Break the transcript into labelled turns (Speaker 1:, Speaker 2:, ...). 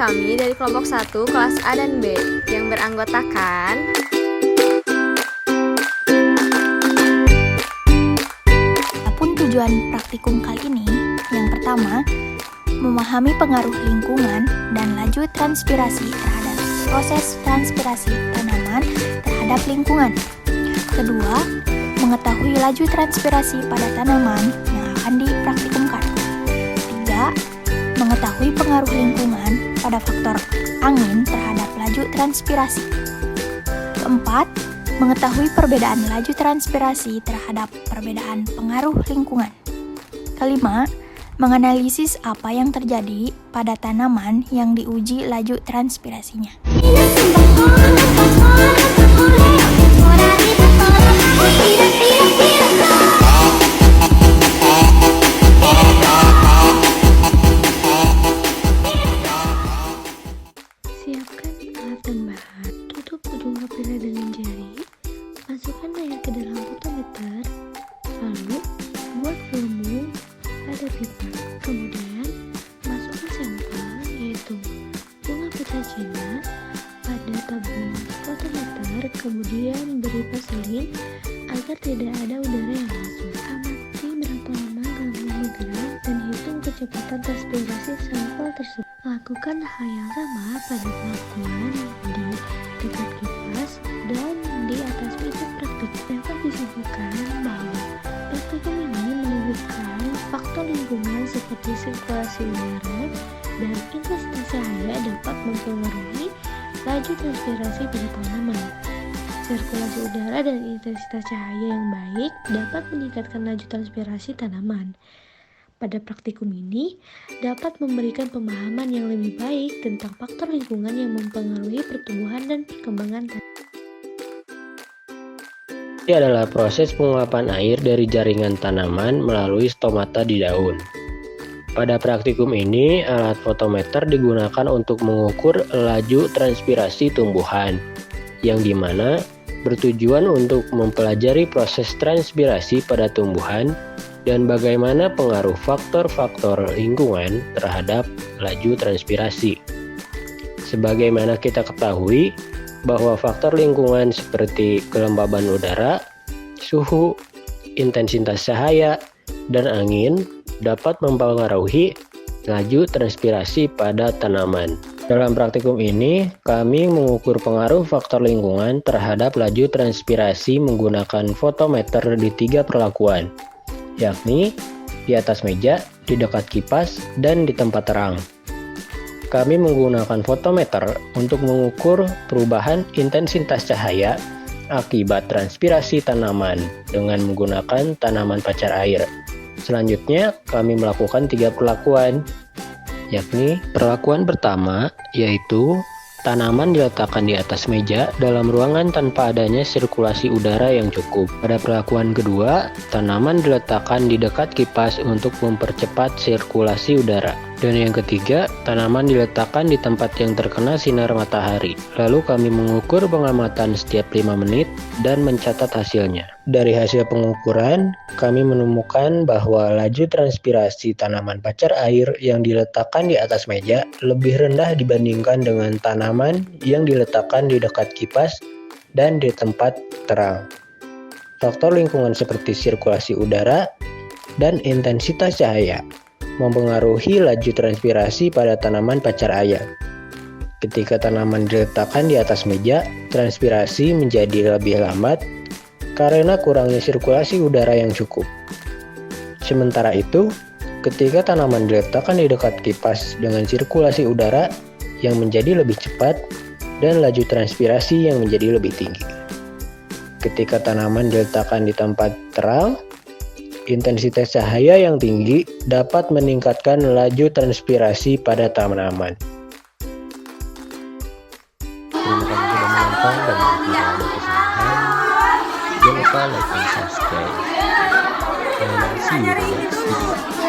Speaker 1: kami dari kelompok 1 kelas A dan B yang beranggotakan
Speaker 2: Adapun tujuan praktikum kali ini, yang pertama, memahami pengaruh lingkungan dan laju transpirasi terhadap proses transpirasi tanaman terhadap lingkungan. Kedua, mengetahui laju transpirasi pada tanaman yang akan dipraktikumkan. Tiga, mengetahui pengaruh lingkungan pada faktor angin terhadap laju transpirasi. Keempat, mengetahui perbedaan laju transpirasi terhadap perbedaan pengaruh lingkungan. Kelima, menganalisis apa yang terjadi pada tanaman yang diuji laju transpirasinya.
Speaker 3: Siapkan alat dan bahan, tutup ujung kapila dengan jari, masukkan air ke dalam fotometer, lalu buat volume pada pipa. Kemudian masukkan sampel, yaitu bunga pecah Cina, pada tabung fotometer, kemudian beri vaselin agar tidak ada udara yang masuk. Amati berapa lama kamu bergerak dan hitung kecepatan transpirasi sampel tersebut. Lakukan hal yang sama pada pelakuan di dekat kipas dan di atas meja praktik. Dapat disimpulkan bahwa praktikum ini menyebutkan faktor lingkungan seperti sirkulasi udara dan intensitas cahaya dapat mempengaruhi laju transpirasi pada tanaman. Sirkulasi udara dan intensitas cahaya yang baik dapat meningkatkan laju transpirasi tanaman. Pada praktikum ini dapat memberikan pemahaman yang lebih baik tentang faktor lingkungan yang mempengaruhi pertumbuhan dan perkembangan tanaman.
Speaker 4: Ini adalah proses penguapan air dari jaringan tanaman melalui stomata di daun. Pada praktikum ini, alat fotometer digunakan untuk mengukur laju transpirasi tumbuhan, yang dimana bertujuan untuk mempelajari proses transpirasi pada tumbuhan dan bagaimana pengaruh faktor-faktor lingkungan terhadap laju transpirasi. Sebagaimana kita ketahui bahwa faktor lingkungan seperti kelembaban udara, suhu, intensitas cahaya, dan angin dapat mempengaruhi laju transpirasi pada tanaman. Dalam praktikum ini, kami mengukur pengaruh faktor lingkungan terhadap laju transpirasi menggunakan fotometer di 3 perlakuan, yakni di atas meja, di dekat kipas, dan di tempat terang. Kami menggunakan fotometer untuk mengukur perubahan intensitas cahaya akibat transpirasi tanaman dengan menggunakan tanaman pacar air. Selanjutnya, kami melakukan 3 perlakuan, yakni perlakuan pertama yaitu tanaman diletakkan di atas meja dalam ruangan tanpa adanya sirkulasi udara yang cukup. Pada perlakuan kedua, tanaman diletakkan di dekat kipas untuk mempercepat sirkulasi udara. Dan yang ketiga, tanaman diletakkan di tempat yang terkena sinar matahari. Lalu kami mengukur pengamatan setiap 5 menit dan mencatat hasilnya. Dari hasil pengukuran, kami menemukan bahwa laju transpirasi tanaman pacar air yang diletakkan di atas meja lebih rendah dibandingkan dengan tanaman yang diletakkan di dekat kipas dan di tempat terang. Faktor lingkungan seperti sirkulasi udara dan intensitas cahaya mempengaruhi laju transpirasi pada tanaman pacar air. Ketika tanaman diletakkan di atas meja, transpirasi menjadi lebih lambat karena kurangnya sirkulasi udara yang cukup. Sementara itu, ketika tanaman diletakkan di dekat kipas dengan sirkulasi udara yang menjadi lebih cepat dan laju transpirasi yang menjadi lebih tinggi. Ketika tanaman diletakkan di tempat terang, intensitas cahaya yang tinggi dapat meningkatkan laju transpirasi pada tanaman. Terima kasih sudah menonton dan jangan lupa like and subscribe. And see you in the next video.